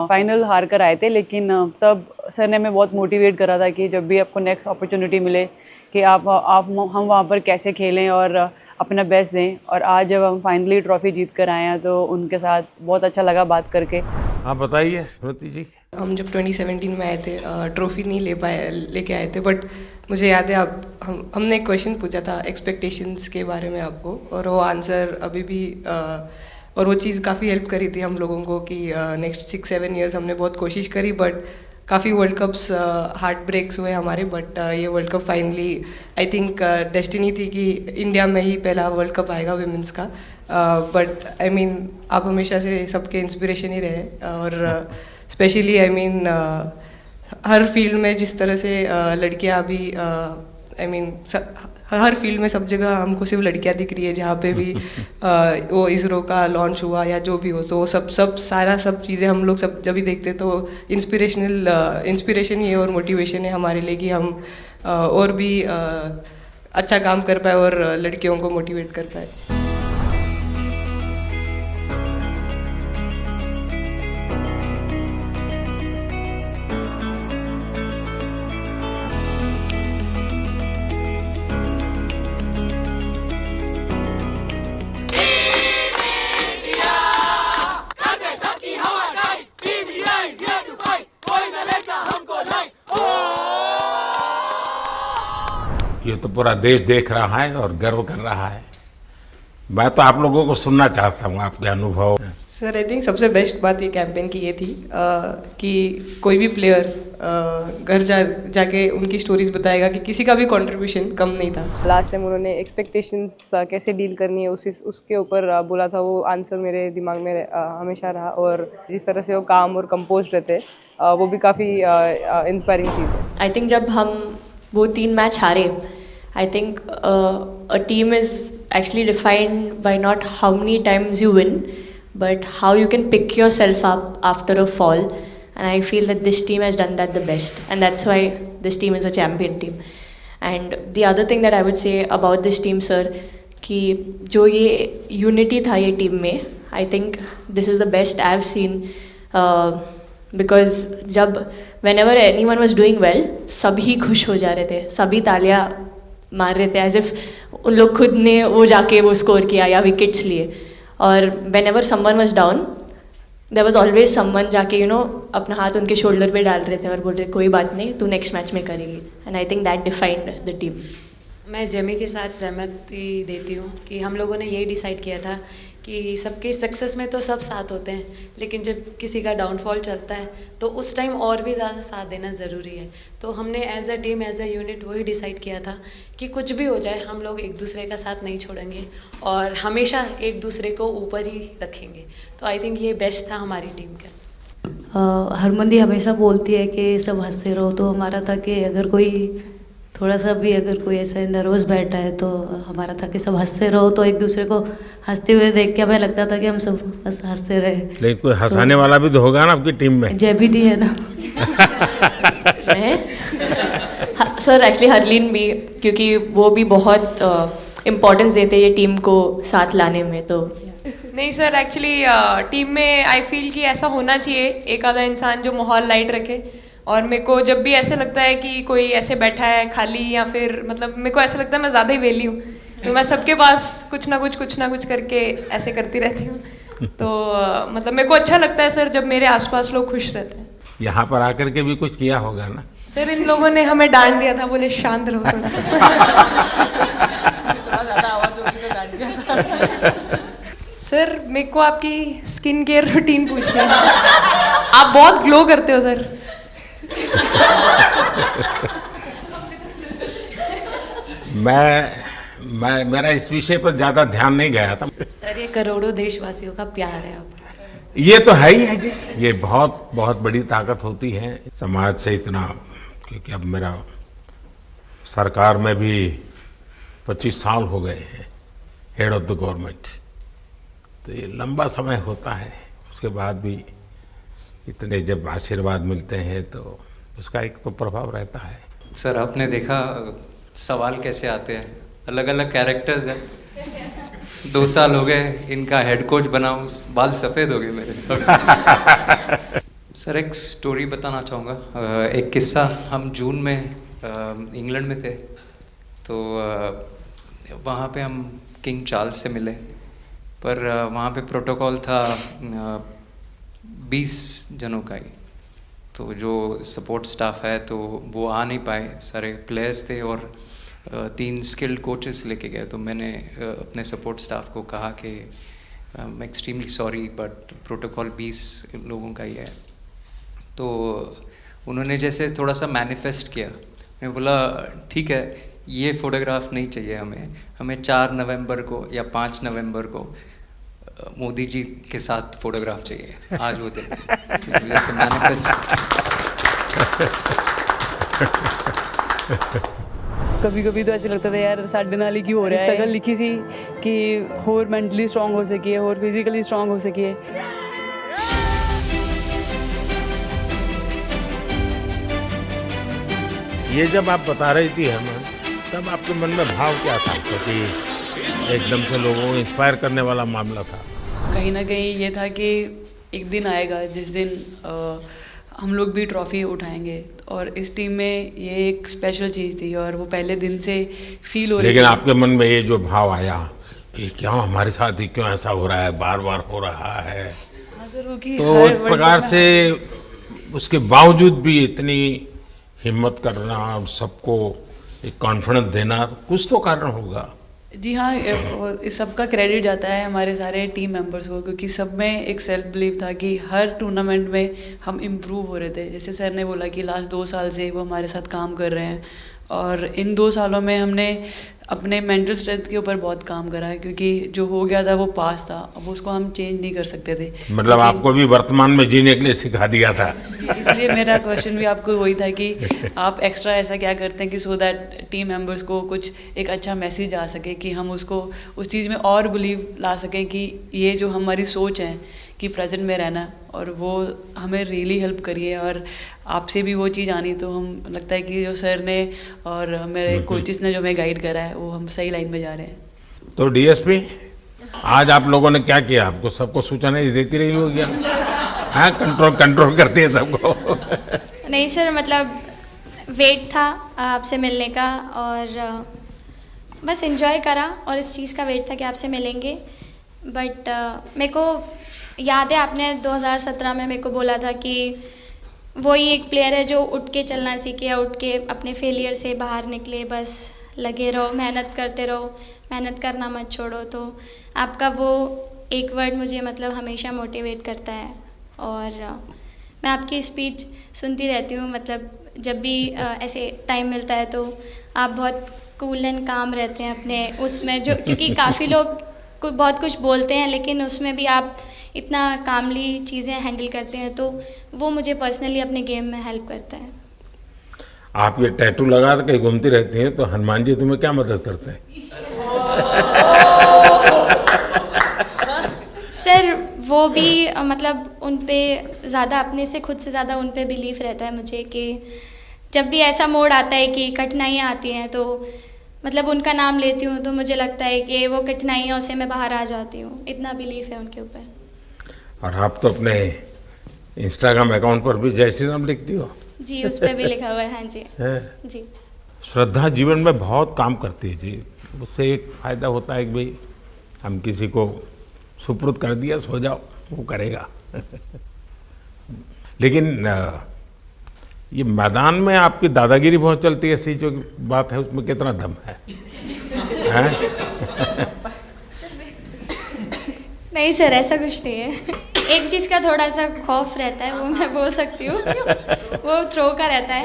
Final हार कर आए थे, लेकिन तब सर ने हमें बहुत मोटिवेट करा था कि जब भी आपको नेक्स्ट अपॉर्चुनिटी मिले कि आप हम वहाँ पर कैसे खेलें और अपना बेस्ट दें। और आज जब हम फाइनली ट्रॉफी जीत कर आए हैं तो उनके साथ बहुत अच्छा लगा बात करके। हाँ बताइए स्मृति जी। हम जब 2017 में आए थे ट्रॉफी नहीं लेके आए थे, बट मुझे याद है हमने एक क्वेश्चन पूछा था एक्सपेक्टेशंस के बारे में आपको, और वो आंसर अभी भी और वो चीज़ काफ़ी हेल्प करी थी हम लोगों को कि नेक्स्ट 6-7 ईयर्स हमने बहुत कोशिश करी, बट काफ़ी वर्ल्ड कप्स हार्ट ब्रेक्स हुए हमारे। बट ये world cup finally I think destiny थी कि इंडिया में ही पहला वर्ल्ड कप आएगा विमेंस का। बट आई मीन आप हमेशा से सबके इंस्पिरेशन ही रहे, और specially I mean her field में जिस तरह से लड़कियां अभी आई मीन हर फील्ड में सब जगह हमको सिर्फ लड़कियां दिख रही है, जहाँ पे भी वो इसरो का लॉन्च हुआ या जो भी हो, तो वो सब चीज़ें हम लोग सब जब भी देखते तो इंस्पिरेशन ही है और मोटिवेशन है हमारे लिए कि हम और भी अच्छा काम कर पाए और लड़कियों को मोटिवेट कर पाए। ये तो पूरा देश देख रहा है और गर्व कर रहा है। मैं तो आप लोगों को सुनना चाहता हूँ आपके अनुभव। सर आई थिंक सबसे बेस्ट बात ये कैंपेन की ये थी कि कोई भी प्लेयर घर जाके उनकी स्टोरीज बताएगा कि किसी का भी कंट्रीब्यूशन कम नहीं था। लास्ट टाइम उन्होंने एक्सपेक्टेशंस कैसे डील करनी है उसके ऊपर बोला था, वो आंसर मेरे दिमाग में हमेशा रहा, और जिस तरह से वो काम और कंपोज रहते वो भी काफ़ी इंस्पायरिंग चीज़ है। आई थिंक जब हम वो 3 मैच हारे, I think a team is actually defined by not how many times you win, but how you can pick yourself up after a fall. And I feel that this team has done that the best, and that's why this team is a champion team. And the other thing that I would say about this team, sir, कि जो ये unity था ये team में, I think this is the best I've seen, because जब whenever anyone was doing well, सभी खुश हो जा रहे थे, सभी तालियां मार रहे थे, एज इफ उन लोग खुद ने वो जाके वो स्कोर किया या विकेट्स लिए। और whenever someone was down, there was always someone जाके अपना हाथ उनके शोल्डर पे डाल रहे थे और बोल रहे कोई बात नहीं, तू नेक्स्ट मैच में करेगी। And I think that defined the team. मैं जेमी के साथ सहमति देती हूँ कि हम लोगों ने यही डिसाइड किया था कि सबके सक्सेस में तो सब साथ होते हैं, लेकिन जब किसी का डाउनफॉल चलता है तो उस टाइम और भी ज़्यादा साथ देना ज़रूरी है। तो हमने as a team, as a unit वही डिसाइड किया था कि कुछ भी हो जाए हम लोग एक दूसरे का साथ नहीं छोड़ेंगे और हमेशा एक दूसरे को ऊपर ही रखेंगे। तो आई थिंक ये बेस्ट था हमारी टीम का। हरमंदी हमेशा बोलती है कि सब हंसते रहो, तो हमारा था कि अगर कोई थोड़ा सा भी अगर कोई ऐसा नर्वस बैठा है तो हमारा था कि सब हंसते रहो, तो एक दूसरे को हंसते हुए देख के हमें लगता था कि हम सब बस हंसते रहे। लेकिन कोई हंसाने वाला भी तो होगा ना आपकी टीम में। जय भी दी है ना। सर एक्चुअली हरलीन भी, क्योंकि वो भी बहुत इम्पोर्टेंस देते हैं ये टीम को साथ लाने में। तो नहीं सर, एक्चुअली टीम में आई फील कि ऐसा होना चाहिए एक आधा इंसान जो माहौल लाइट रखे। और मेरे को जब भी ऐसे लगता है कि कोई ऐसे बैठा है खाली, या फिर मतलब मेरे को ऐसा लगता है मैं ज़्यादा ही वेली हूँ, तो मैं सबके पास कुछ ना कुछ करके ऐसे करती रहती हूँ। तो मतलब मेरे को अच्छा लगता है सर जब मेरे आसपास लोग खुश रहते हैं। यहाँ पर आकर के भी कुछ किया होगा ना सर? इन लोगों ने हमें डांट दिया था, बोले शांत रहो सर मेरे को आपकी स्किन केयर रूटीन पूछनी है। आप बहुत ग्लो करते हो सर। मेरा इस विषय पर ज्यादा ध्यान नहीं गया था। सर ये करोड़ों देशवासियों का प्यार है आप। ये तो है ही है जी, ये बहुत बहुत बड़ी ताकत होती है समाज से इतना, क्योंकि अब मेरा सरकार में भी 25 साल हो गए हैं हेड ऑफ द गवर्नमेंट, तो ये लंबा समय होता है। उसके बाद भी इतने जब आशीर्वाद मिलते हैं तो उसका एक तो प्रभाव रहता है। सर आपने देखा सवाल कैसे आते हैं, अलग अलग कैरेक्टर्स हैं। 2 साल हो गए इनका हेड कोच बनाऊं, बाल सफ़ेद हो गए मेरे। सर एक स्टोरी बताना चाहूँगा। एक किस्सा, हम जून में इंग्लैंड में थे, तो वहाँ पे हम किंग चार्ल्स से मिले, पर वहाँ पे प्रोटोकॉल था 20 जनों का ही। तो जो सपोर्ट स्टाफ है तो वो आ नहीं पाए, सारे प्लेयर्स थे और 3 स्किल्ड कोचेस लेके गए। तो मैंने अपने सपोर्ट स्टाफ को कहा कि I am extremely sorry but protocol 20 लोगों का ही है। तो उन्होंने जैसे थोड़ा सा मैनिफेस्ट किया, मैं बोला ठीक है, ये फ़ोटोग्राफ नहीं चाहिए हमें 4 नवंबर को या 5 नवंबर को मोदी जी के साथ फ़ोटोग्राफ चाहिए, आज वो दिन है। जैसे मैनिफेस्ट। कभी कभी तो ऐसे लगता था यार साढ़े नाल ही क्यों हो रहा है। स्ट्रगल लिखी थी कि होर मेंटली स्ट्रांग हो सकिए, होर फिजिकली स्ट्रांग हो सकिए। ये जब आप बता रही थी हेमंत, तब आपके मन में भाव क्या था? क्योंकि एकदम से लोगों को इंस्पायर करने वाला मामला था। कहीं ना कहीं ये था कि एक दिन आएगा जिस दिन हम लोग भी ट्रॉफी उठाएंगे, और इस टीम में ये एक स्पेशल चीज़ थी और वो पहले दिन से फील हो रही थी। लेकिन आपके मन में ये जो भाव आया कि क्यों हमारे साथ ही क्यों ऐसा हो रहा है, बार बार हो रहा है, हाँ सर, वो कि तो एक प्रकार से उसके बावजूद भी इतनी हिम्मत करना और सबको एक कॉन्फिडेंस देना, कुछ तो कारण होगा। जी हाँ, इस सब का क्रेडिट जाता है हमारे सारे टीम मेंबर्स को, क्योंकि सब में एक सेल्फ बिलीव था कि हर टूर्नामेंट में हम इम्प्रूव हो रहे थे। जैसे सर ने बोला कि लास्ट 2 साल से वो हमारे साथ काम कर रहे हैं, और इन 2 सालों में हमने अपने मेंटल स्ट्रेंथ के ऊपर बहुत काम करा है, क्योंकि जो हो गया था वो पास था, अब उसको हम चेंज नहीं कर सकते थे। मतलब आपको भी वर्तमान में जीने के लिए सिखा दिया था। इसलिए मेरा क्वेश्चन भी आपको वही था कि आप एक्स्ट्रा ऐसा क्या करते हैं कि सो दैट टीम मेंबर्स को कुछ एक अच्छा मैसेज आ सके, कि हम उसको उस चीज़ में और बिलीव ला सकें कि ये जो हमारी सोच है कि प्रेजेंट में रहना, और वो हमें रियली हेल्प करिए। और आपसे भी वो चीज़ आनी, तो हम लगता है कि जो सर ने और मेरे कोचेस ने जो हमें गाइड करा है, वो हम सही लाइन में जा रहे हैं। तो डीएसपी, आज आप लोगों ने क्या किया? आपको सबको सूचना देती रही होगी, हाँ, कंट्रोल करती है सबको। नहीं सर, मतलब वेट था आपसे मिलने का, और बस एंजॉय करा, और इस चीज़ का वेट था कि आपसे मिलेंगे। बट मेरे को याद है आपने 2017 में मेरे को बोला था कि वही एक प्लेयर है जो उठ के चलना सीखे, या उठ के अपने फेलियर से बाहर निकले, बस लगे रहो, मेहनत करते रहो, मेहनत करना मत छोड़ो। तो आपका वो एक वर्ड मुझे मतलब हमेशा मोटिवेट करता है, और मैं आपकी स्पीच सुनती रहती हूँ। मतलब जब भी ऐसे टाइम मिलता है तो आप बहुत कूल एंड काम रहते हैं अपने उसमें, जो क्योंकि काफ़ी लोग बहुत कुछ बोलते हैं, लेकिन उसमें भी आप इतना कामली चीज़ें हैंडल करते हैं, तो वो मुझे पर्सनली अपने गेम में हेल्प करता है। आप ये टैटू लगा के कहीं घूमती रहती हैं, तो हनुमान जी तुम्हें क्या मदद करते हैं? सर वो भी मतलब उन पे ज़्यादा, अपने से खुद से ज़्यादा उन पे बिलीफ रहता है मुझे, कि जब भी ऐसा मोड़ आता है कि कठिनाइयाँ आती हैं, तो मतलब उनका नाम लेती हूँ तो मुझे लगता है कि वो कठिनाइयों से मैं बाहर आ जाती हूँ। इतना बिलीफ है उनके ऊपर। और आप तो अपने इंस्टाग्राम अकाउंट पर भी जय श्री राम लिखती हो? जी, उस पर भी लिखा हुआ है। हाँ जी। जी। श्रद्धा जीवन में बहुत काम करती है जी। उससे एक फ़ायदा होता है कि भाई हम किसी को सुपुर्द कर दिया, सो जाओ, वो करेगा। लेकिन ये मैदान में आपकी दादागिरी बहुत चलती है, ऐसी जो बात है उसमें कितना दम है? नहीं सर, ऐसा कुछ नहीं है। एक चीज़ का थोड़ा सा खौफ रहता है, वो मैं बोल सकती हूँ, वो थ्रो का रहता है।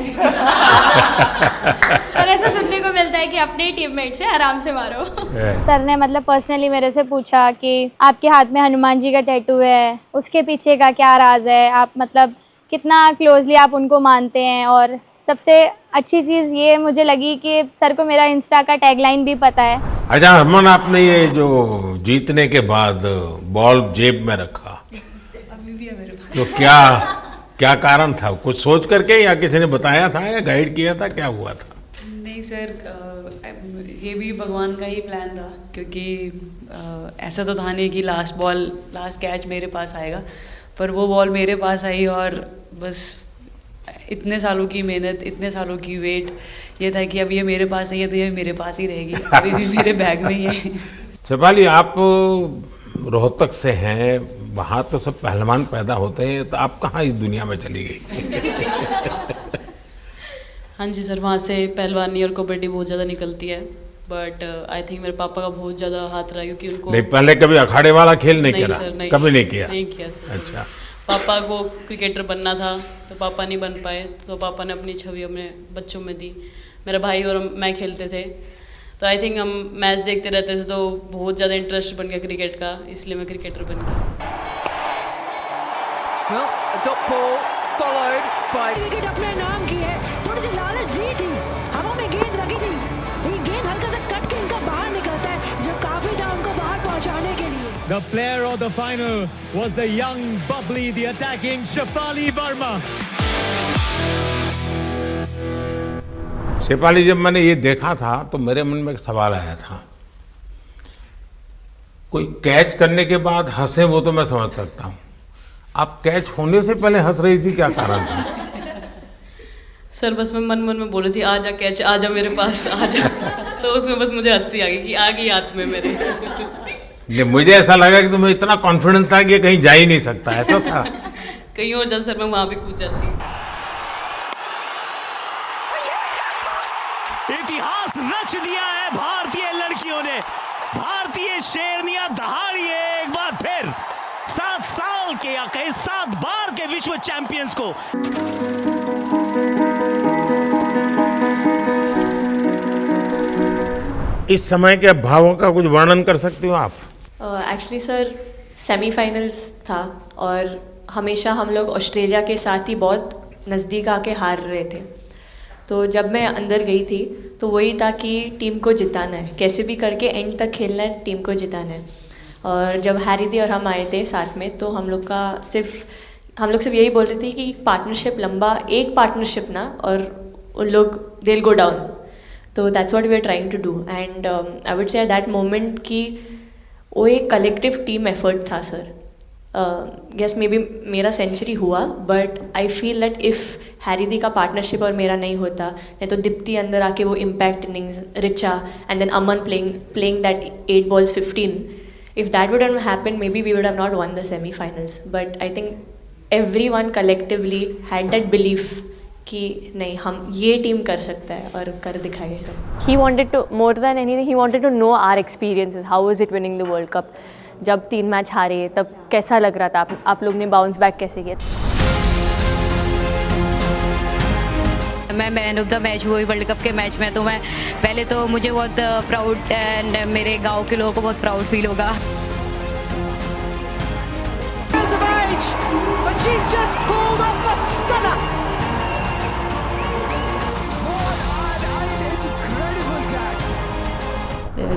और ऐसा सुनने को मिलता है कि अपने ही टीममेट से आराम से मारो। सर ने मतलब पर्सनली मेरे से पूछा कि आपके हाथ में हनुमान जी का टैटू है, उसके पीछे का क्या राज है, आप मतलब कितना क्लोजली आप उनको मानते हैं। और सबसे अच्छी चीज़ ये मुझे लगी कि सर को मेरा इंस्टा का टैगलाइन भी पता है। अच्छा हरमन, आपने ये जो जीतने के बाद बॉल जेब में रखा, अभी भी है मेरे पास। तो क्या कारण था? कुछ सोच करके, या किसी ने बताया था, या गाइड किया था, क्या हुआ था? नहीं सर, ये भी भगवान का ही प्लान था, क्योंकि ऐसा तो था नहीं कि लास्ट कैच मेरे पास आएगा, पर वो बॉल मेरे पास आई और बस इतने सालों की मेहनत, इतने सालों की वेट, ये था कि अब ये मेरे पास है, ये तो ये मेरे पास ही रहेगी, अभी भी मेरे बैग में ही है। शेफाली, आप रोहतक से हैं, वहाँ तो सब पहलवान पैदा होते हैं, तो आप कहाँ इस दुनिया में चली गई? हाँ जी सर, वहाँ से पहलवानी और कबड्डी बहुत ज़्यादा निकलती है, बट आई थिंक मेरे पापा का बहुत ज़्यादा हाथ रहा, क्योंकि उनको नहीं, पहले कभी अखाड़े वाला खेल नहीं नहीं करा? सर, नहीं, कभी नहीं किया? नहीं किया सर। अच्छा। पापा को क्रिकेटर बनना था तो पापा नहीं बन पाए, तो पापा ने अपनी छवि अपने बच्चों में दी। मेरा भाई और मैं खेलते थे, तो आई थिंक हम मैच देखते रहते थे, तो बहुत ज़्यादा इंटरेस्ट बन गया क्रिकेट का, इसलिए मैं क्रिकेटर बन गया। विकेट अपने नाम की है, थोड़ी सी लालच दी थी, हवा में गेंद लगी थी, ये गेंद हल्का सा कट के इनका बाहर निकलता है, जो काफी था उनको बाहर पहुंचाने के लिए। The player of the final was the young, bubbly, the attacking Shefali Verma. Shefali, जब मैंने ये देखा था तो मेरे मन में एक सवाल आया था। कोई कैच करने के बाद हंसे वो तो मैं समझ सकता हूँ, आप कैच होने से पहले हंस रही थी, क्या कारण था? सर बस मैं मन मन में बोल रही थी, आजा कैच, आजा मेरे पास, आजा। तो उसमें बस मुझे हंसी आ गई कि आ गई हाथ में मेरे। ये मुझे ऐसा लगा कि तुम्हें इतना कॉन्फिडेंस था कि ये कहीं जा ही नहीं सकता, ऐसा था? कहीं और जाता सर, मैं वहाँ भी कूद जाती। इतिहास रच दिया है भारतीय लड़कियों ने, भारतीय शेरनियां दहाड़ी है एक बार फिर 7 साल के या कहीं 7 बार के विश्व चैंपियंस को। इस समय के भावों का कुछ वर्णन कर सकते हो आप? एक्चुअली सर सेमीफाइनल्स था, और हमेशा हम लोग ऑस्ट्रेलिया के साथ ही बहुत नज़दीक आके हार रहे थे। तो जब मैं अंदर गई थी तो वही था कि टीम को जिताना है, कैसे भी करके एंड तक खेलना है, टीम को जिताना है। और जब हैरी दी और हम आए थे साथ में, तो हम लोग सिर्फ यही बोल रहे थे कि पार्टनरशिप लंबा, एक पार्टनरशिप ना, और उन लोग दे विल गो डाउन। तो that's what we are trying to do, and I would say at that moment कि वो एक कलेक्टिव टीम एफर्ट था सर। यस मे बी मेरा सेंचुरी हुआ, but I feel that if Harry di का partnership और मेरा नहीं होता, नहीं तो दीप्ति अंदर आके वो impact innings, Richa and then Aman playing that 8 balls 15, if that would have happened, maybe we would have not won the semi-finals. But I think everyone collectively had that belief कि नहीं, हम ये टीम कर सकता है और कर दिखाएगा। He wanted to, more than anything, he wanted to know our experiences. How was it winning the World Cup? जब 3 मैच हारे तब कैसा लग रहा था, आप लोग ने बाउंस बैक कैसे किया? मैं मैन ऑफ द मैच हुई वर्ल्ड कप के मैच में, तो मैं पहले तो मुझे बहुत प्राउड एंड मेरे गांव के लोगों को बहुत प्राउड फील होगा।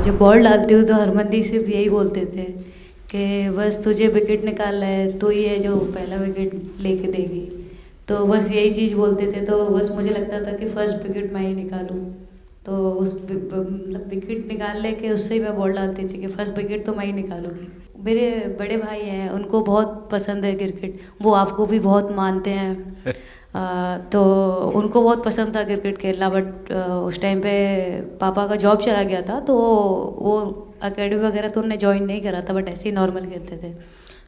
जब बॉल डालती हूँ तो हरमनदीप सिर्फ यही बोलते थे कि बस तुझे विकेट निकालना है, तो ये है जो पहला विकेट लेके देगी। तो बस यही चीज़ बोलते थे, तो बस मुझे लगता था कि फर्स्ट विकेट मैं ही निकालूं। तो उस मतलब विकेट निकाल लेके उससे ही मैं बॉल डालती थी कि फर्स्ट विकेट तो मैं ही निकालूंगी। मेरे बड़े भाई हैं, उनको बहुत पसंद है क्रिकेट, वो आपको भी बहुत मानते हैं। तो उनको बहुत पसंद था क्रिकेट खेलना, बट उस टाइम पे पापा का जॉब चला गया था, तो वो अकेडमी वगैरह तो उन्होंने ज्वाइन नहीं करा था, बट ऐसे ही नॉर्मल खेलते थे।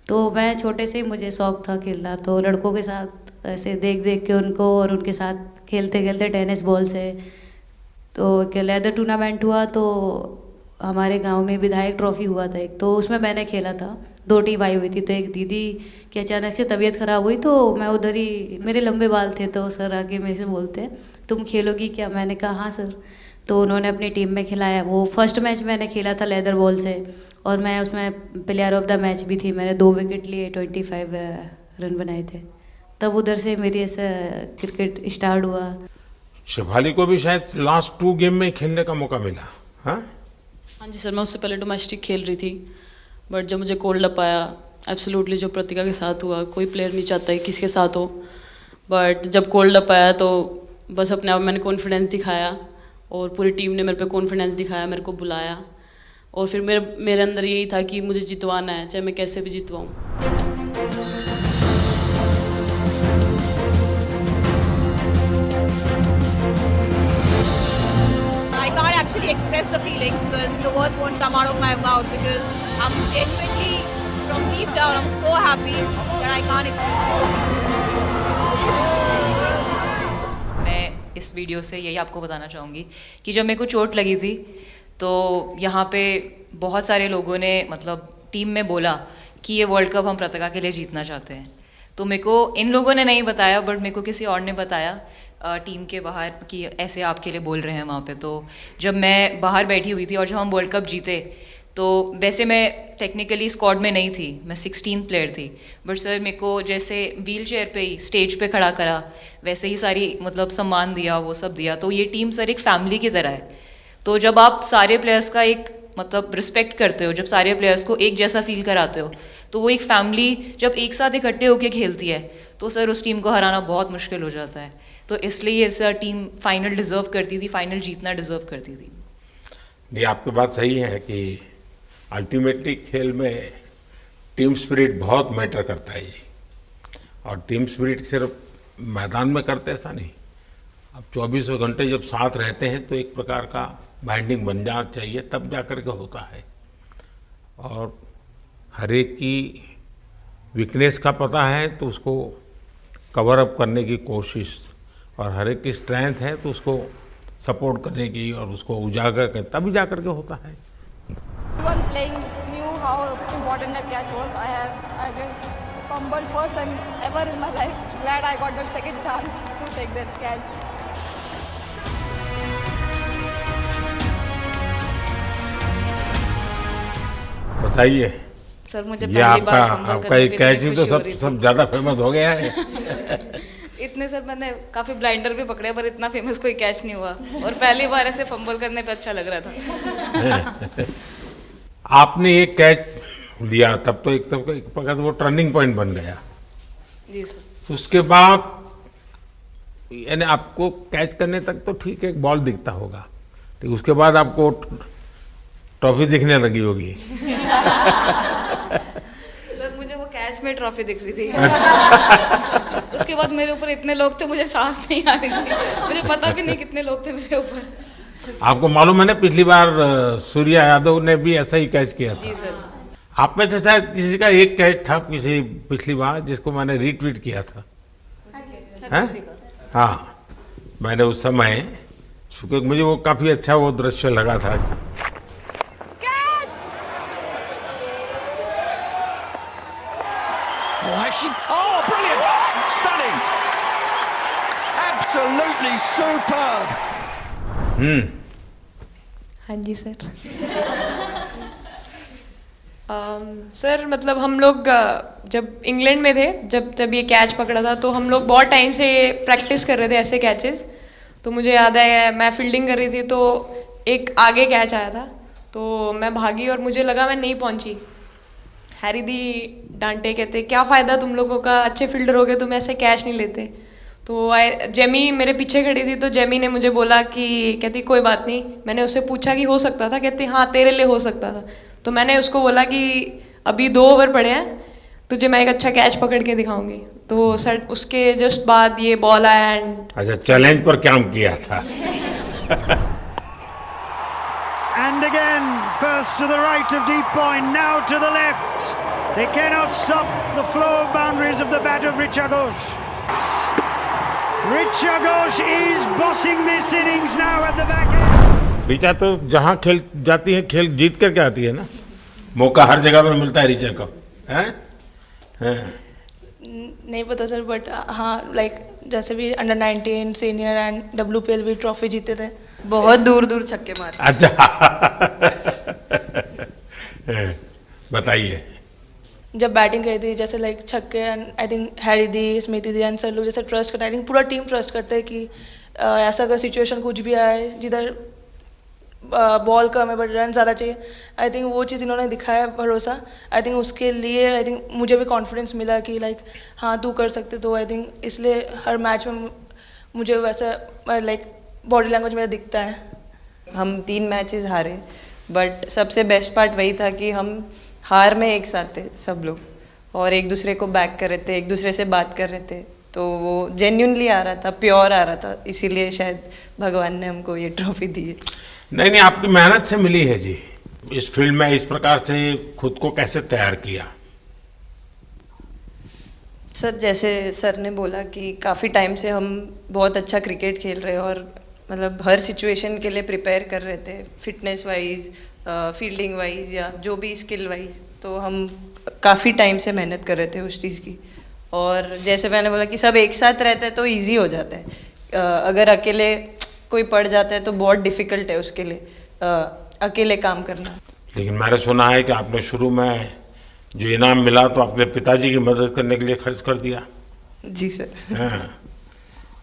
तो मैं छोटे से ही मुझे शौक़ था खेलना, तो लड़कों के साथ ऐसे देख देख के उनको और उनके साथ खेलते खेलते टेनिस बॉल से, तो एक लेदर टूर्नामेंट हुआ, तो हमारे गांव में विधायक ट्रॉफी हुआ था एक, तो उसमें मैंने खेला था। 2 टीम आई हुई थी, तो एक दीदी की अचानक से तबीयत ख़राब हुई, तो मैं उधर ही, मेरे लंबे बाल थे, तो सर आके मेरे से बोलते हैं तुम खेलोगी क्या? मैंने कहा हाँ सर। तो उन्होंने अपनी टीम में खिलाया। वो फर्स्ट मैच मैंने खेला था लेदर बॉल से, और मैं उसमें प्लेयर ऑफ द मैच भी थी। मैंने 2 विकेट लिए, 25 रन बनाए थे। तब उधर से मेरी ऐसा क्रिकेट स्टार्ट हुआ। शेफाली को भी शायद लास्ट 2 गेम में खेलने का मौका मिला। हाँ जी सर, मैं उससे पहले डोमेस्टिक खेल रही थी, बट जब मुझे कोल्ड अप आया, एब्सोल्युटली जो प्रतिका के साथ हुआ, कोई प्लेयर नहीं चाहता है किसके साथ हो, बट जब कोल्ड अप आया तो बस अपने आप मैंने कॉन्फिडेंस दिखाया, और पूरी टीम ने मेरे पे कॉन्फिडेंस दिखाया, मेरे को बुलाया, और फिर मेरे अंदर यही था कि मुझे जितवाना है, चाहे मैं कैसे भी जितवाऊँ। express the feelings because the words won't come out of my mouth because I'm genuinely from deep down I'm so happy that I can't express it. मैं इस वीडियो से यही आपको बताना चाहूँगी कि जब मेरे को चोट लगी थी तो यहाँ पे बहुत सारे लोगों ने मतलब टीम में बोला कि ये वर्ल्ड कप हम प्रतिका के लिए जीतना चाहते हैं। तो मेरे को इन लोगों ने नहीं बताया बट मेरे को किसी और ने बताया टीम के बाहर कि ऐसे आपके लिए बोल रहे हैं वहाँ पे। तो जब मैं बाहर बैठी हुई थी और जब हम वर्ल्ड कप जीते तो वैसे मैं टेक्निकली स्क्वाड में नहीं थी, मैं 16th प्लेयर थी, बट सर मेरे को जैसे व्हील चेयर पे ही स्टेज पे खड़ा करा वैसे ही सारी मतलब सम्मान दिया, वो सब दिया। तो ये टीम सर एक फैमिली की तरह है। तो जब आप सारे प्लेयर्स का एक मतलब रिस्पेक्ट करते हो, जब सारे प्लेयर्स को एक जैसा फील कराते हो तो वो एक फैमिली जब एक साथ इकट्ठे होकर खेलती है तो सर उस टीम को हराना बहुत मुश्किल हो जाता है। तो इसलिए सर टीम फाइनल डिज़र्व करती थी, फाइनल जीतना डिज़र्व करती थी। जी आपकी बात सही है कि अल्टीमेटली खेल में टीम स्पिरिट बहुत मैटर करता है जी। और टीम स्पिरिट सिर्फ मैदान में करते ऐसा नहीं, अब 24 घंटे जब साथ रहते हैं तो एक प्रकार का बाइंडिंग बन जाना चाहिए, तब जा कर के होता है। और हर एक की वीकनेस का पता है तो उसको कवर अप करने की कोशिश, और हर एक की स्ट्रेंथ है तो उसको सपोर्ट करने की और उसको उजागर कर तभी जा कर के होता है। Everyone playing knew how important that catch was. I guess fumbled first time ever in my life. Glad I got that second chance to take that catch. बताइए सर मुझे ये पहली बार फंबल आपका करने एक पे कैच इतनी ही तो खुशी हो रही सब ज़्यादा फेमस हो गया है। इतने सर मैंने काफ़ी ब्लाइंडर भी पकड़े पर इतना फेमस कोई कैच नहीं हुआ और पहली बार ऐसे फंबल करने पे अच्छा लग रहा था। आपने एक कैच दिया तब तो एक प्रकार से वो टर्निंग पॉइंट बन गया जी सर। तो उसके बाद यानी आपको कैच करने तक तो ठीक है बॉल दिखता होगा, ठीक उसके बाद आपको ट्रॉफी दिखने लगी होगी। सर मुझे वो कैच में ट्रॉफी दिख रही थी। उसके बाद मेरे ऊपर इतने लोग थे मुझे सांस नहीं आ रही थी, मुझे पता भी नहीं कितने लोग थे मेरे ऊपर। आपको मालूम है ना पिछली बार सूर्या यादव ने भी ऐसा ही कैच किया था। जी सर। आप में से शायद किसी का एक कैच था किसी पिछली बार जिसको मैंने रीट्वीट किया था, हैं? हाँ मैंने उस समय क्योंकि मुझे वो काफी अच्छा वो दृश्य लगा था। Oh, brilliant! Stunning! Absolutely superb! हाँ जी सर। सर मतलब हम लोग जब इंग्लैंड में थे जब ये कैच पकड़ा था तो हम लोग बहुत टाइम से प्रैक्टिस कर रहे थे ऐसे कैचेस। तो मुझे याद है मैं फील्डिंग कर रही थी तो एक आगे कैच आया था तो मैं भागी और मुझे लगा मैं नहीं पहुंची। हैरी दी डांटे कहते क्या फ़ायदा तुम लोगों का, अच्छे फील्डर हो गए तुम ऐसे कैच नहीं लेते। तो जेमी मेरे पीछे खड़ी थी तो जेमी ने मुझे बोला कि कहती कोई बात नहीं। मैंने उससे पूछा कि हो सकता था, कहती हाँ तेरे लिए हो सकता था। तो मैंने उसको बोला कि अभी 2 ओवर पड़े हैं तुझे मैं एक अच्छा कैच पकड़ के दिखाऊंगी। तो सर उसके जस्ट बाद ये बॉल आया एंड अच्छा चैलेंज पर काम किया था। And again, first to the right of deep point, now to the left. They cannot stop the flow of boundaries of the bat of Richa Ghosh. Richa Ghosh is bossing this innings now at the back end. Richa तो जहाँ खेल जाती है खेल जीत करके आती है ना, मौका हर जगह पे मिलता है ऋचा को, हैं? नहीं पता सर बट हाँ लाइक जैसे भी अंडर 19 सीनियर एंड WPL भी ट्रॉफी जीते थे। बहुत दूर दूर छक्के मारे। अच्छा बताइए। जब बैटिंग करी थी जैसे लाइक छक्के and I think Harry the Smriti the and sir लोग जैसे ट्रस्ट करते हैं, आई थिंक पूरा टीम ट्रस्ट करते हैं कि ऐसा अगर सिचुएशन कुछ भी आए जिधर बॉल कम है बट रन ज़्यादा चाहिए, आई थिंक वो चीज़ इन्होंने दिखाया भरोसा। आई थिंक उसके लिए आई थिंक मुझे भी कॉन्फिडेंस मिला कि लाइक हाँ तू कर सकते। तो आई थिंक इसलिए हर मैच में मुझे वैसा लाइक बॉडी लैंग्वेज मेरा दिखता है। हम 3 मैचेस हारे बट सबसे बेस्ट पार्ट वही था कि हम हार में एक साथ थे सब लोग और एक दूसरे को बैक कर रहे थे, एक दूसरे से बात कर रहे थे। तो वो जेन्युइनली आ रहा था, प्योर आ रहा था, इसीलिए शायद भगवान ने हमको ये ट्रॉफी दी है। नहीं नहीं, आपकी मेहनत से मिली है जी। इस फील्ड में इस प्रकार से खुद को कैसे तैयार किया? सर जैसे सर ने बोला कि काफ़ी टाइम से हम बहुत अच्छा क्रिकेट खेल रहे हैं और मतलब हर सिचुएशन के लिए प्रिपेयर कर रहे थे, फिटनेस वाइज, फील्डिंग वाइज या जो भी स्किल वाइज। तो हम काफ़ी टाइम से मेहनत कर रहे थे उस चीज़ की। और जैसे मैंने बोला कि सब एक साथ रहते हैं तो इजी हो जाता है। अगर अकेले कोई पड़ जाता है तो बहुत डिफ़िकल्ट है उसके लिए अकेले काम करना। लेकिन मैंने सुना है कि आपने शुरू में जो इनाम मिला तो अपने पिताजी की मदद करने के लिए खर्च कर दिया। जी सर। हाँ,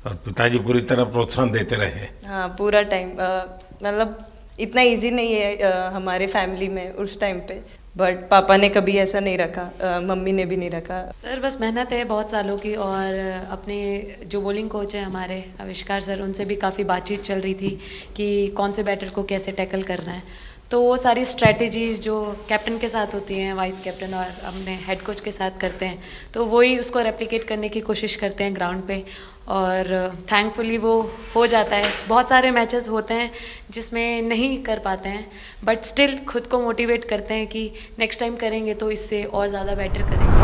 और पिताजी पूरी तरह प्रोत्साहन देते रहे। हाँ, पूरा टाइम मतलब इतना इजी नहीं है हमारे फैमिली में उस टाइम पे, बट पापा ने कभी ऐसा नहीं रखा, मम्मी ने भी नहीं रखा। सर बस मेहनत है बहुत सालों की, और अपने जो बॉलिंग कोच है हमारे आविष्कार सर, उनसे भी काफ़ी बातचीत चल रही थी कि कौन से बैटर को कैसे टैकल करना है। तो वो सारी स्ट्रेटजीज़ जो कैप्टन के साथ होती हैं, वाइस कैप्टन और अपने हेड कोच के साथ करते हैं, तो वही उसको रेप्लिकेट करने की कोशिश करते हैं ग्राउंड पे, और थैंकफुली वो हो जाता है। बहुत सारे मैचेस होते हैं जिसमें नहीं कर पाते हैं, बट स्टिल खुद को मोटिवेट करते हैं कि नेक्स्ट टाइम करेंगे तो इससे और ज़्यादा बेटर करेंगे।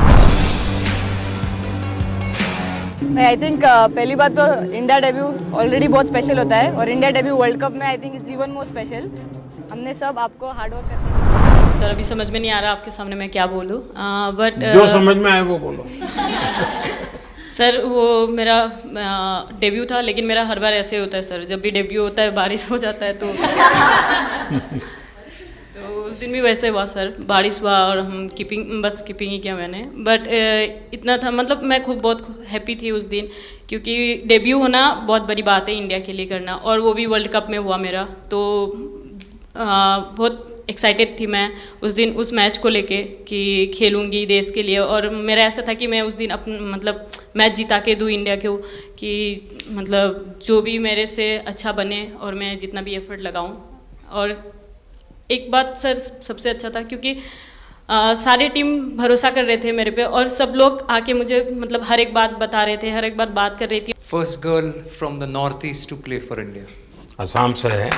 आई थिंक पहली बात तो इंडिया डेब्यू ऑलरेडी बहुत स्पेशल होता है, और इंडिया डेब्यू वर्ल्ड कप में I think it's even more special. हमने सब आपको हार्ड वर्क करना। सर अभी समझ में नहीं आ रहा आपके सामने मैं क्या बोलूँ, बट जो समझ में आए वो बोलो। सर वो मेरा डेब्यू था, लेकिन मेरा हर बार ऐसे होता है सर, जब भी डेब्यू होता है बारिश हो जाता है तो उस दिन भी वैसे हुआ सर, बारिश हुआ और हम बस कीपिंग ही किया मैंने। बट इतना था, मतलब मैं खुद बहुत हैप्पी थी उस दिन, क्योंकि डेब्यू होना बहुत बड़ी बात है इंडिया के लिए करना, और वो भी वर्ल्ड कप में हुआ मेरा। तो बहुत एक्साइटेड थी मैं उस दिन उस मैच को लेके कि खेलूंगी देश के लिए, और मेरा ऐसा था कि मैं उस दिन मतलब मैच जिता के दूँ इंडिया को, कि मतलब जो भी मेरे से अच्छा बने और मैं जितना भी एफर्ट लगाऊं। और एक बात सर सबसे अच्छा था, क्योंकि सारी टीम भरोसा कर रहे थे मेरे पे, और सब लोग आके मुझे मतलब हर एक बात बता रहे थे, हर एक बात कर रही थी। First girl from the North East to play for India. Assam से है।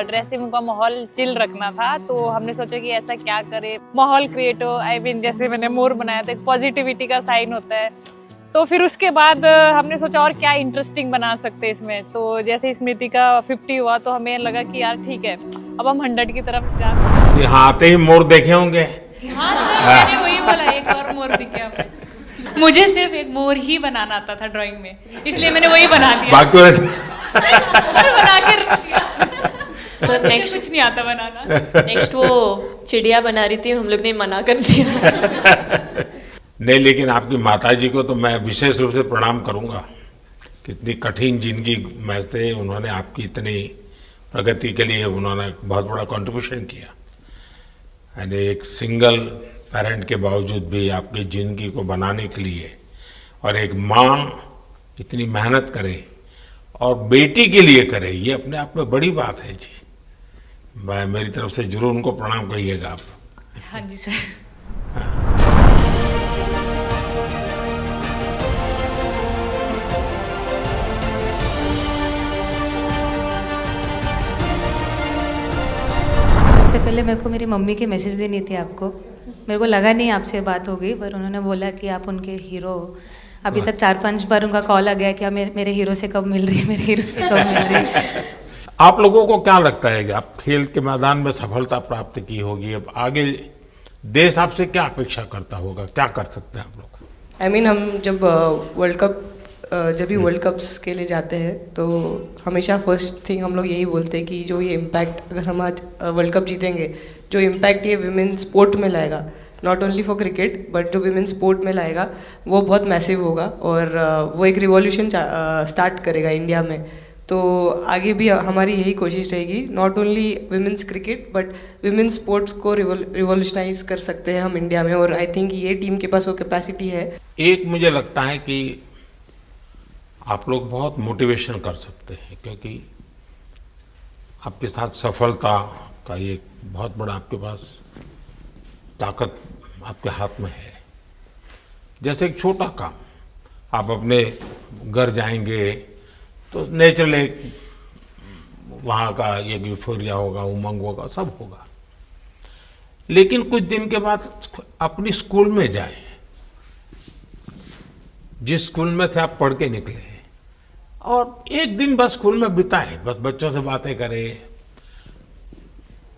ड्रेसिंग का माहौल चिल रखना था, तो हमने सोचा कि ऐसा क्या करे माहौल क्रिएट हो। आई मीन जैसे मैंने मोर बनाया था, एक पॉजिटिविटी का साइन होता है। तो फिर उसके बाद हमने सोचा और क्या इंटरेस्टिंग बना सकते हैं इसमें। तो जैसे स्मृति का 50 हुआ तो हमें लगा कि यार ठीक है, अब हम 100 की तरफ जा। यहाँ आते ही मोर देखे होंगे। हाँ सर, मैंने वही बोला, एक और मोर दिखे हमें। मुझे सिर्फ एक मोर ही बनाना आता था ड्राइंग में, इसलिए मैंने वही बना दिया। बना के सर नेक्स्ट कुछ नहीं आता बनाना। नेक्स्ट वो चिड़िया बना रही थी, हम लोग ने मना कर दिया। नहीं, लेकिन आपकी माताजी को तो मैं विशेष रूप से प्रणाम करूंगा। कितनी कठिन जिंदगी में थे, उन्होंने आपकी इतनी प्रगति के लिए उन्होंने बहुत बड़ा कंट्रीब्यूशन किया। यानी एक सिंगल पेरेंट के बावजूद भी आपकी ज़िंदगी को बनाने के लिए, और एक माँ इतनी मेहनत करे और बेटी के लिए करे, ये अपने आप में बड़ी बात है जी। मैं मेरी तरफ से जरूर उनको प्रणाम कहिएगा आप। हाँ जी सर। उससे पहले मेरे को मेरी मम्मी की मैसेज देनी थी आपको। मेरे को लगा नहीं आपसे बात हो गई, पर उन्होंने बोला कि आप उनके हीरो हो। अभी तक 4-5 बार उनका कॉल आ गया कि मेरे हीरो से कब मिल रही है, मेरे हीरो से कब मिल रही है। आप लोगों को क्या लगता है कि आप खेल के मैदान में सफलता प्राप्त की होगी, अब आगे देश आपसे क्या अपेक्षा करता होगा, क्या कर सकते हैं आप लोग? I mean, हम जब वर्ल्ड कप्स के लिए जाते हैं तो हमेशा फर्स्ट थिंग हम लोग यही बोलते हैं कि जो ये इम्पैक्ट, अगर हम आज वर्ल्ड कप जीतेंगे, जो इम्पैक्ट ये विमेन स्पोर्ट में लाएगा, not only for cricket but जो विमेन स्पोर्ट में लाएगा, वो बहुत मैसिव होगा, और वो एक रिवॉल्यूशन स्टार्ट करेगा इंडिया में। तो आगे भी हमारी यही कोशिश रहेगी, not only women's cricket but women sports को रिवॉल्यूशनाइज कर सकते हैं हम इंडिया में, और आई थिंक ये टीम के पास वो कैपेसिटी है। एक मुझे लगता है कि आप लोग बहुत मोटिवेशन कर सकते हैं, क्योंकि आपके साथ सफलता का एक बहुत बड़ा आपके पास ताकत आपके हाथ में है। जैसे एक छोटा काम, आप अपने घर जाएंगे तो नेचुरल एक वहाँ का एक यूफोरिया होगा, उमंग होगा, सब होगा। लेकिन कुछ दिन के बाद अपनी स्कूल में जाएं, जिस स्कूल में से आप पढ़ के निकले हैं, और एक दिन बस स्कूल में बिताएं, बस बच्चों से बातें करें।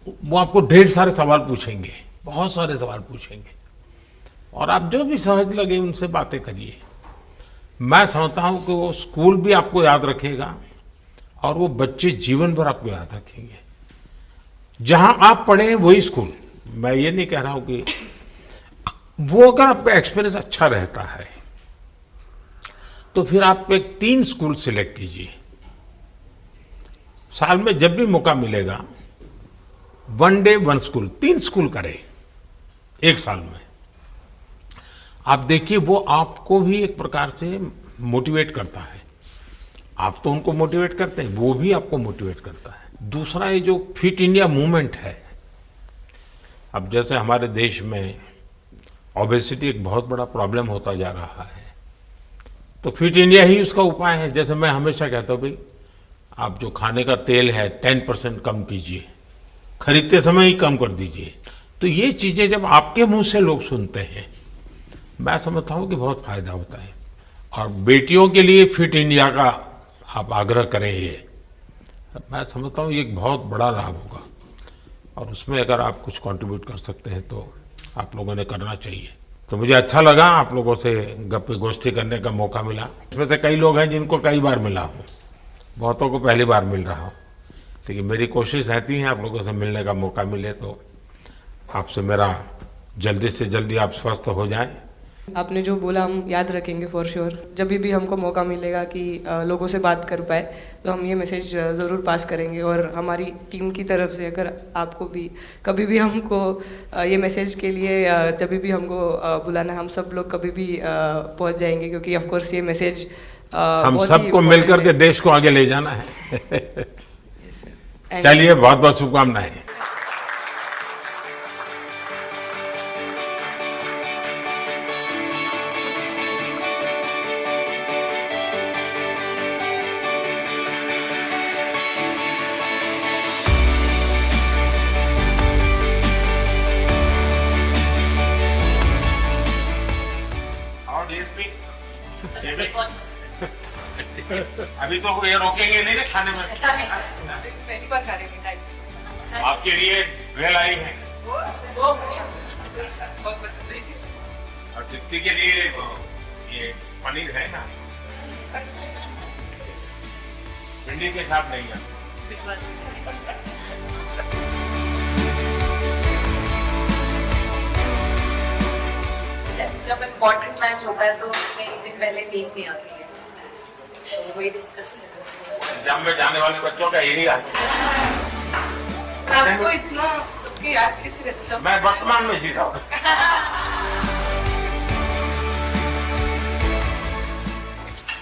वो आपको ढेर सारे सवाल पूछेंगे, बहुत सारे सवाल पूछेंगे, और आप जो भी सहज लगे उनसे बातें करिए। मैं समझता हूँ कि वो स्कूल भी आपको याद रखेगा और वो बच्चे जीवन भर आपको याद रखेंगे। जहां आप पढ़े हैं वही स्कूल, मैं ये नहीं कह रहा हूं कि वो अगर आपका एक्सपीरियंस अच्छा रहता है तो फिर आप एक 3 स्कूल सिलेक्ट कीजिए। साल में जब भी मौका मिलेगा 1 डे 1 स्कूल, 3 स्कूल करें एक साल में। आप देखिए वो आपको भी एक प्रकार से मोटिवेट करता है। आप तो उनको मोटिवेट करते हैं, वो भी आपको मोटिवेट करता है। दूसरा ये जो फिट इंडिया मूवमेंट है, अब जैसे हमारे देश में ओबेसिटी एक बहुत बड़ा प्रॉब्लम होता जा रहा है, तो फिट इंडिया ही उसका उपाय है। जैसे मैं हमेशा कहता हूँ भाई आप जो खाने का तेल है 10% कम कीजिए, खरीदते समय ही कम कर दीजिए। तो ये चीज़ें जब आपके मुंह से लोग सुनते हैं, मैं समझता हूँ कि बहुत फायदा होता है। और बेटियों के लिए फिट इंडिया का आप आग्रह करें, ये मैं समझता हूँ ये एक बहुत बड़ा लाभ होगा, और उसमें अगर आप कुछ कंट्रीब्यूट कर सकते हैं तो आप लोगों ने करना चाहिए। तो मुझे अच्छा लगा आप लोगों से गप्पे गोष्ठी करने का मौका मिला। इसमें से कई लोग हैं जिनको कई बार मिला हूँ, बहुतों को पहली बार मिल रहा हूँ, लेकिन मेरी कोशिश रहती है आप लोगों से मिलने का मौका मिले तो आपसे मेरा जल्दी से जल्दी आप स्वस्थ हो जाएं। आपने जो बोला हम याद रखेंगे फॉर श्योर। जब भी हमको मौका मिलेगा कि लोगों से बात कर पाए तो हम ये मैसेज ज़रूर पास करेंगे। और हमारी टीम की तरफ से अगर आपको भी कभी भी हमको ये मैसेज के लिए जब भी हमको बुलाना, हम सब लोग कभी भी पहुंच जाएंगे, क्योंकि ऑफ कोर्स ये मैसेज हम सबको मिलकर के देश को आगे ले जाना है। चलिए बहुत बहुत शुभकामनाएं। अभी तो ये रोकेंगे नहीं ना खाने में। पहली बार खा रहे हैं। आपके लिए भेल आई है और दीप्ति के लिए ये पनीर है ना, भिंडी के साथ नहीं है। जब इम्पोर्टेंट मैच होता है तो उसमें एक दिन पहले नींद नहीं आती है, तो वही डिस्कस जब में जाने वाले बच्चों का यही हाल है। आपको इतना सबकी याद कैसे रहती है? मैं वर्तमान में जीता हूँ।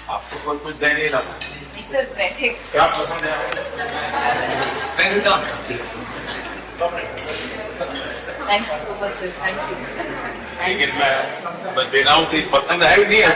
आपको कोई कुछ दे नहीं रहा। सर बैठे। क्या पसंद है? Thank you so much sir, thank you. लेकिन मैं दे रहा हूँ, पसंद है भी नहीं है।